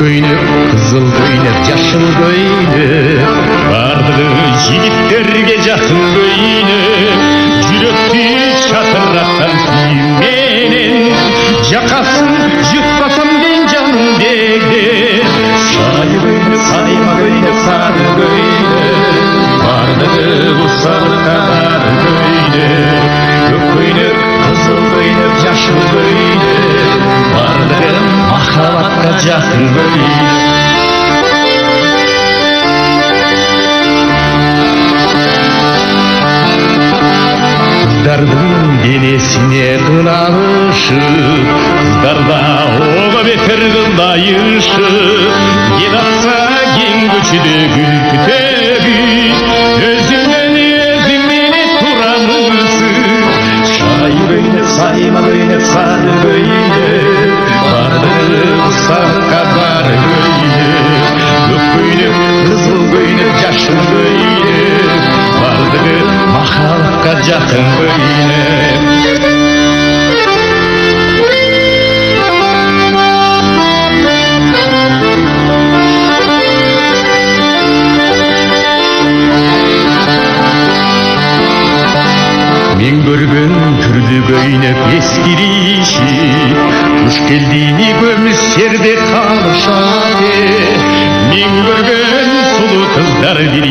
көйнек, қызыл көйнек, жашыл көйнек, барлығы жігіттерге жақын көйнек, жүректі шатыратқан күйменен, жақасын жұтпасам ден жаным деген. Сары көйнек, сайма көйнек, сары көйнек, барлығы ұсалыққа бар көйнек, көк көйнек, қызыл көйнек, жашыл көйнек, барлығы махаббатқа жақын көйнек. Қыздардың денесіне қыналышып, қыздарда оға бетер қылдай ұшып, ел атса кең көшеде гүл күтеді, өзіңнен өзіңмене тұрамысың. Шай көйнек, сайма көйнек, сары көйнек, барлығы ұсаққа бар көйнек, көк көйнек, қызыл көйнек, жашыл көйнек, барлығы махаббатқа жақын көйнек. Мен көрген түрлі көйнек ескірейші, күш келдейні көміс жерде қалышады. Мен көрген сұлу қыздар бір